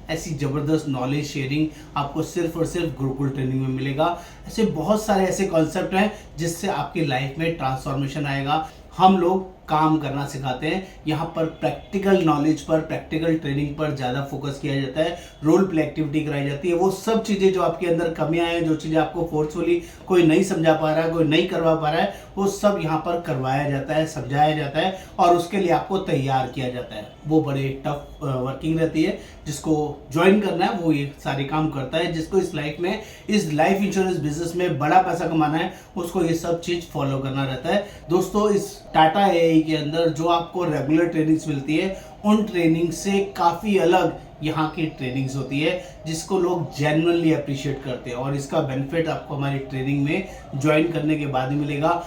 ऐसी ज़बरदस्त knowledge sharing आपको सिर्फ और सिर्फ गुरुकुल ट्रेनिंग में मिलेगा। ऐसे बहुत सारे ऐसे कॉन्सेप्ट हैं जिससे आपकी लाइफ में ट्रांसफॉर्मेशन आएगा। हम लोग काम करना सिखाते हैं, यहाँ पर प्रैक्टिकल नॉलेज पर, प्रैक्टिकल ट्रेनिंग पर ज़्यादा फोकस किया जाता है, रोल प्ले एक्टिविटी कराई जाती है। वो सब चीज़ें जो आपके अंदर कमियां हैं, जो चीज़ें आपको फोर्सफुली कोई नहीं समझा पा रहा है, कोई नहीं करवा पा रहा है, वो सब यहाँ पर करवाया जाता है, समझाया जाता है और उसके लिए आपको तैयार किया जाता है। वो बड़े टफ वर्किंग रहती है, जिसको ज्वाइन करना है वो ये सारे काम करता है। जिसको इस लाइफ में, इस लाइफ इंश्योरेंस बिजनेस में बड़ा पैसा कमाना है, उसको ये सब चीज़ फॉलो करना रहता है। दोस्तों, इस टाटा एआई के अंदर जो आपको रेगुलर ट्रेनिंग्स मिलती है, उन ट्रेनिंग से काफ़ी अलग यहाँ की ट्रेनिंग्स होती है, जिसको लोग जेन्युइनली अप्रिशिएट करते हैं और इसका बेनिफिट आपको हमारी ट्रेनिंग में ज्वाइन करने के बाद ही मिलेगा।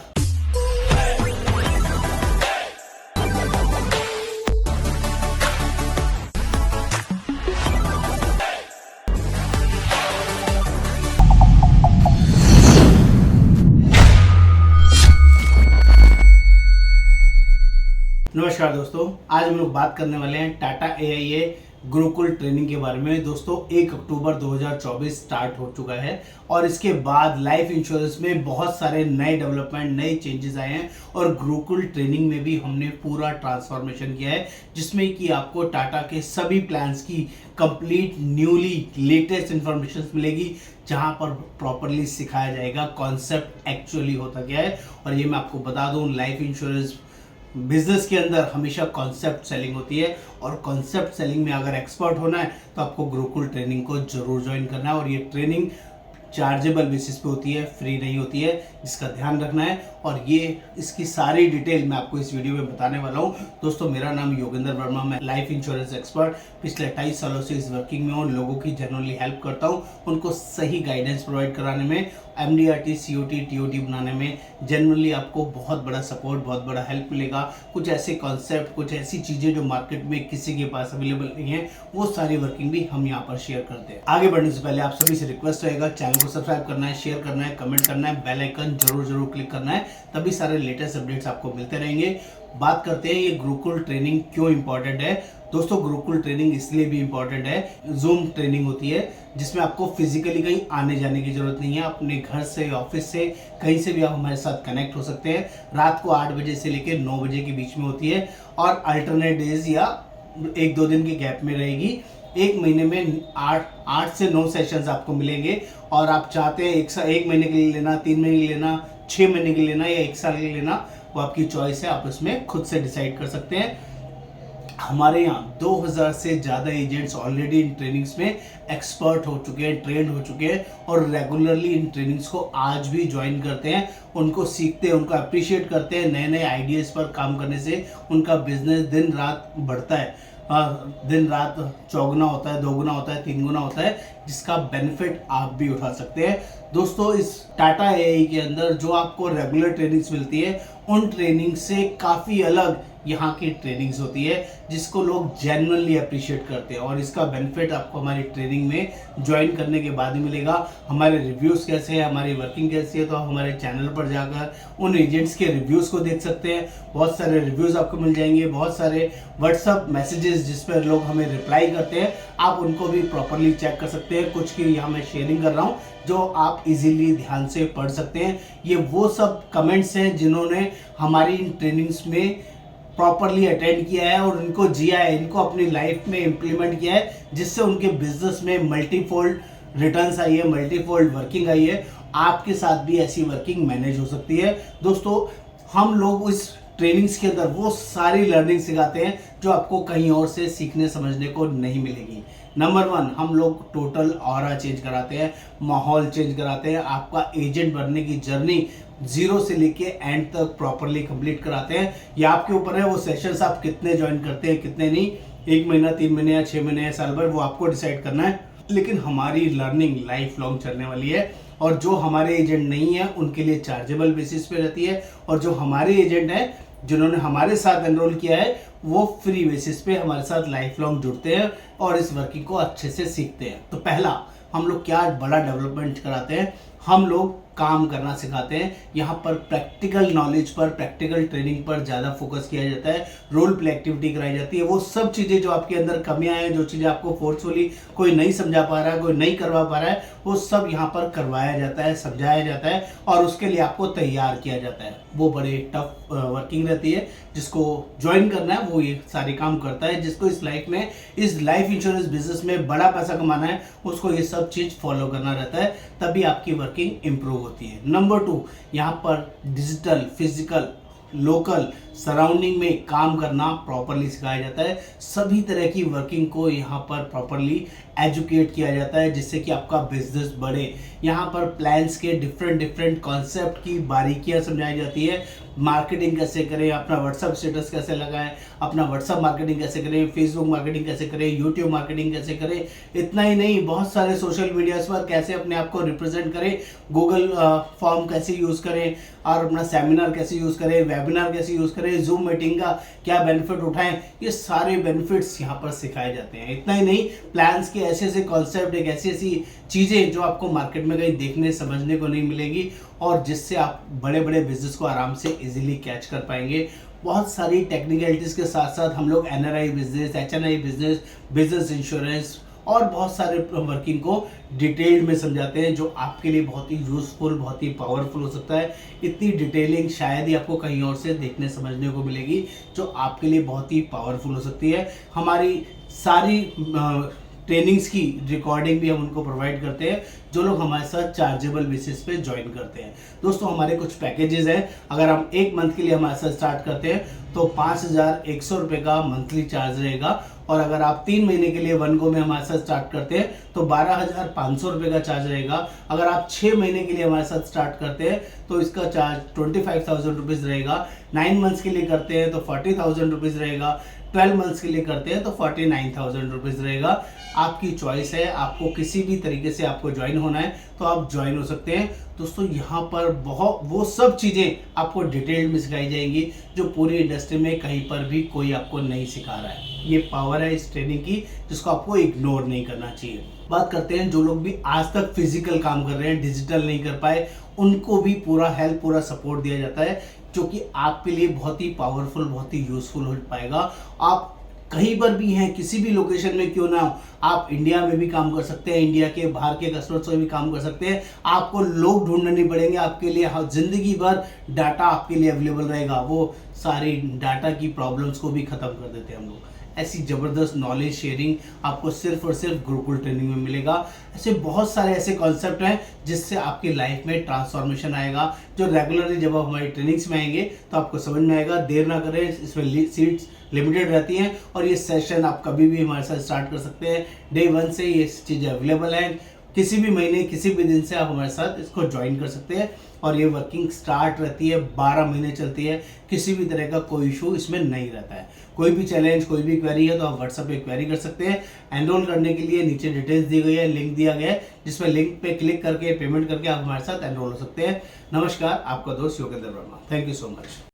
नमस्कार दोस्तों, आज हम लोग बात करने वाले हैं टाटा एआईए गुरुकुल ट्रेनिंग के बारे में। दोस्तों, 1 अक्टूबर 2024 स्टार्ट हो चुका है और इसके बाद लाइफ इंश्योरेंस में बहुत सारे नए डेवलपमेंट, नए चेंजेस आए हैं और गुरुकुल ट्रेनिंग में भी हमने पूरा ट्रांसफॉर्मेशन किया है, जिसमें कि आपको टाटा के सभी प्लान्स की कंप्लीट न्यूली लेटेस्ट इंफॉर्मेशन मिलेगी, जहां पर प्रॉपरली सिखाया जाएगा कॉन्सेप्ट एक्चुअली होता क्या है। और ये मैं आपको बता दूं, लाइफ इंश्योरेंस बिजनेस के अंदर हमेशा कॉन्सेप्ट सेलिंग होती है और कॉन्सेप्ट सेलिंग में अगर एक्सपर्ट होना है तो आपको गुरुकुल ट्रेनिंग को जरूर ज्वाइन करना है। और ये ट्रेनिंग चार्जेबल बेसिस पे होती है, फ्री नहीं होती है, इसका ध्यान रखना है। और ये इसकी सारी डिटेल मैं आपको इस वीडियो में बताने वाला हूँ। दोस्तों, मेरा नाम योगेंद्र वर्मा, मैं लाइफ इंश्योरेंस एक्सपर्ट पिछले 28 सालों से इस वर्किंग में हूँ। लोगों की जनरली हेल्प करता हूँ, उनको सही गाइडेंस प्रोवाइड कराने में, MDRT, COT, TOT बनाने में जनरली आपको बहुत बड़ा सपोर्ट, बहुत बड़ा हेल्प मिलेगा। कुछ ऐसे कॉन्सेप्ट, कुछ ऐसी चीज़ें जो मार्केट में किसी के पास अवेलेबल नहीं है, वो सारी वर्किंग भी हम यहाँ पर शेयर करते हैं। आगे बढ़ने से पहले आप सभी से रिक्वेस्ट रहेगा, चैनल को सब्सक्राइब करना है, शेयर करना है, कमेंट करना है, बेल आइकन जरूर क्लिक करना है, तभी सारे लेटेस्ट अपडेट्स आपको मिलते रहेंगे। बात करते हैं ये गुरुकुल ट्रेनिंग क्यों इंपॉर्टेंट है। दोस्तों, गुरुकुल ट्रेनिंग इसलिए भी इंपॉर्टेंट है, जूम ट्रेनिंग होती है जिसमें आपको फिजिकली कहीं आने जाने की जरूरत नहीं है। अपने घर से, ऑफिस से, कहीं से भी आप हमारे साथ कनेक्ट हो सकते हैं। रात को 8 बजे से लेकर 9 बजे के बीच में होती है और अल्टरनेट डेज या 1-2 दिन के गैप में रहेगी। एक महीने में 8 से 9 सेशंस आपको मिलेंगे और आप चाहते हैं एक महीने के लिए लेना, 3 महीने के लिए लेना, 6 महीने के लिए लेना या 1 साल के लिए लेना, वो आपकी चॉइस है, आप इसमें खुद से डिसाइड कर सकते हैं। हमारे यहाँ 2000 से ज़्यादा एजेंट्स ऑलरेडी इन ट्रेनिंग्स में एक्सपर्ट हो चुके हैं, ट्रेंड हो चुके हैं और रेगुलरली इन ट्रेनिंग्स को आज भी ज्वाइन करते हैं, उनको सीखते हैं, उनको अप्रिशिएट करते हैं। नए नए आइडियाज़ पर काम करने से उनका बिजनेस दिन रात बढ़ता है, दिन रात चौगुना होता है, दोगुना होता है, 3 गुना होता है, जिसका बेनिफिट आप भी उठा सकते हैं। दोस्तों, इस टाटा एआई के अंदर जो आपको रेगुलर ट्रेनिंग्स मिलती है, उन ट्रेनिंग से काफ़ी अलग यहाँ की ट्रेनिंग्स होती है, जिसको लोग जेन्युइनली अप्रिशिएट करते हैं और इसका बेनिफिट आपको हमारी ट्रेनिंग में ज्वाइन करने के बाद ही मिलेगा। हमारे रिव्यूज़ कैसे हैं, हमारी वर्किंग कैसी है, तो आप हमारे चैनल पर जाकर उन एजेंट्स के रिव्यूज़ को देख सकते हैं। बहुत सारे रिव्यूज़ आपको मिल जाएंगे, बहुत सारे व्हाट्सअप मैसेजेस जिस पर लोग हमें रिप्लाई करते हैं, आप उनको भी प्रॉपरली चेक कर सकते हैं। कुछ की यहाँ मैं शेयरिंग कर रहा हूँ जो आप इजीली ध्यान से पढ़ सकते हैं। ये वो सब कमेंट्स हैं जिन्होंने हमारी इन ट्रेनिंग्स में प्रॉपरली अटेंड किया है और उनको जिया है, इनको अपनी लाइफ में इम्प्लीमेंट किया है, जिससे उनके बिजनेस में मल्टीफोल्ड रिटर्न्स आई है, मल्टीफोल्ड वर्किंग आई है। आपके साथ भी ऐसी वर्किंग मैनेज हो सकती है। दोस्तों, हम लोग इस ट्रेनिंग्स के अंदर वो सारी लर्निंग सिखाते हैं जो आपको कहीं और से सीखने समझने को नहीं मिलेगी। नंबर 1, हम लोग टोटल ऑरा चेंज कराते हैं, माहौल चेंज कराते हैं, आपका एजेंट बनने की जर्नी 0 से लेके एंड तक प्रॉपरली कंप्लीट कराते हैं। ये आपके ऊपर है, वो सेशंस आप कितने ज्वाइन करते हैं, कितने नहीं, 1 महीना, 3 महीने या 6 महीने या साल भर, वो आपको डिसाइड करना है। लेकिन हमारी लर्निंग लाइफ लॉन्ग चलने वाली है और जो हमारे एजेंट नहीं है उनके लिए चार्जेबल बेसिस पे रहती है और जो हमारे एजेंट हैं जिन्होंने हमारे साथ एनरोल किया है, वो फ्री बेसिस पे हमारे साथ लाइफ लॉन्ग जुड़ते हैं और इस वर्किंग को अच्छे से सीखते हैं। तो पहला, हम लोग क्या बड़ा डेवलपमेंट कराते हैं, हम लोग काम करना सिखाते हैं। यहाँ पर प्रैक्टिकल नॉलेज पर, प्रैक्टिकल ट्रेनिंग पर ज़्यादा फोकस किया जाता है, रोल प्ले एक्टिविटी कराई जाती है। वो सब चीज़ें जो आपके अंदर कमियां हैं, जो चीज़ें आपको फोर्सफुली कोई नहीं समझा पा रहा है, कोई नहीं करवा पा रहा है, वो सब यहाँ पर करवाया जाता है, समझाया जाता है और उसके लिए आपको तैयार किया जाता है। वो बड़े टफ वर्किंग रहती है। जिसको ज्वाइन करना है वो ये सारे काम करता है। जिसको इस लाइफ में, इस लाइफ इंश्योरेंस बिजनेस में बड़ा पैसा कमाना है, उसको ये सब चीज फॉलो करना रहता है, तभी आपकी वर्किंग इंप्रूव होती है। नंबर 2, यहाँ पर डिजिटल, फिजिकल, लोकल सराउंडिंग में काम करना प्रॉपरली सिखाया जाता है। सभी तरह की वर्किंग को यहाँ पर प्रॉपरली एजुकेट किया जाता है, जिससे कि आपका बिजनेस बढ़े। यहाँ पर प्लान्स के डिफरेंट कॉन्सेप्ट की बारीकियां समझाई जाती है। मार्केटिंग कैसे करें, अपना व्हाट्सअप स्टेटस कैसे लगाएं, अपना व्हाट्सअप मार्केटिंग कैसे करें, फेसबुक मार्केटिंग कैसे करें, यूट्यूब मार्केटिंग कैसे करें। इतना ही नहीं, बहुत सारे सोशल मीडियाज पर कैसे अपने आप को रिप्रेजेंट करें, गूगल फॉर्म कैसे यूज़ करें और अपना सेमिनार कैसे यूज़ करें, वेबिनार कैसे यूज़ करें, जूम मीटिंग का क्या बेनिफिट उठाएं, ये सारे बेनिफिट्स यहाँ पर सिखाए जाते हैं। इतना ही नहीं, प्लान्स के ऐसे कॉन्सेप्ट, एक ऐसी चीज़ें जो आपको मार्केट में कहीं देखने समझने को नहीं मिलेगी और जिससे आप बड़े बड़े बिजनेस को आराम से इजीली कैच कर पाएंगे। बहुत सारी टेक्निकलिटीज़ के साथ साथ हम लोग NRI business, HNI business, business insurance और बहुत सारे वर्किंग को डिटेल में समझाते हैं, जो आपके लिए बहुत ही यूजफुल, बहुत ही पावरफुल हो सकता है। इतनी डिटेलिंग शायद ही आपको कहीं और से देखने समझने को मिलेगी, जो आपके लिए बहुत ही पावरफुल हो सकती है। हमारी सारी ट्रेनिंग्स की रिकॉर्डिंग भी हम उनको प्रोवाइड करते हैं, जो लोग हमारे साथ चार्जेबल बेसिस पे ज्वाइन करते हैं। दोस्तों, हमारे कुछ पैकेजेस हैं। अगर हम 1 मंथ के लिए हमारे साथ स्टार्ट करते हैं तो 5,100 रुपये का मंथली चार्ज रहेगा, और अगर आप 3 महीने के लिए वन गो में हमारे साथ स्टार्ट करते हैं तो 12,500 रुपये का चार्ज रहेगा। अगर आप 6 महीने के लिए हमारे साथ स्टार्ट करते हैं तो इसका चार्ज 25,000 रुपीज़ रहेगा। 9 मंथ्स के लिए करते हैं तो 40,000 रुपीज़ रहेगा। 12 मंथ्स के लिए करते हैं तो 49,000 रुपीज़ रहेगा। आपकी चॉइस है, आपको किसी भी तरीके से आपको ज्वाइन होना है तो आप ज्वाइन हो सकते हैं। दोस्तों, यहाँ पर बहुत वो सब चीज़ें आपको डिटेल में सिखाई जाएंगी जो पूरी इंडस्ट्री में कहीं पर भी कोई आपको नहीं सिखा रहा है। ये पावर है इस ट्रेनिंग की, जिसको आपको इग्नोर नहीं करना चाहिए। बात करते हैं जो लोग भी आज तक फिजिकल काम कर रहे हैं, डिजिटल नहीं कर पाए, उनको भी पूरा हेल्प, पूरा सपोर्ट दिया जाता है, जो कि आपके लिए बहुत ही पावरफुल, बहुत ही यूजफुल हो पाएगा। आप कहीं पर भी हैं, किसी भी लोकेशन में क्यों ना हो, आप इंडिया में भी काम कर सकते हैं, इंडिया के बाहर के कस्टमर से भी काम कर सकते हैं। आपको लोग ढूंढने नहीं पड़ेंगे, आपके लिए जिंदगी भर डाटा आपके लिए अवेलेबल रहेगा। वो सारी डाटा की प्रॉब्लम्स को भी खत्म कर देते हैं हम लोग। ऐसी ज़बरदस्त नॉलेज शेयरिंग आपको सिर्फ और सिर्फ गुरुकुल ट्रेनिंग में मिलेगा। ऐसे बहुत सारे ऐसे कॉन्सेप्ट हैं जिससे आपकी लाइफ में ट्रांसफॉर्मेशन आएगा, जो रेगुलरली जब आप हमारी ट्रेनिंग्स में आएंगे तो आपको समझ में आएगा। देर ना करें, इसमें सीट्स लिमिटेड रहती हैं और ये सेशन आप कभी भी हमारे साथ स्टार्ट कर सकते हैं। डे 1 से ये चीज़ें अवेलेबल हैं। किसी भी महीने, किसी भी दिन से आप हमारे साथ इसको ज्वाइन कर सकते हैं और ये वर्किंग स्टार्ट रहती है, 12 महीने चलती है। किसी भी तरह का कोई इशू इसमें नहीं रहता है। कोई भी चैलेंज, कोई भी क्वेरी है तो आप व्हाट्सएप पे क्वेरी कर सकते हैं। एनरोल करने के लिए नीचे डिटेल्स दी गई है, लिंक दिया गया है, जिसमें लिंक पे क्लिक करके पेमेंट करके आप हमारे साथ एनरोल हो सकते हैं। नमस्कार, आपका दोस्त Yogendra Verma. Thank you so much.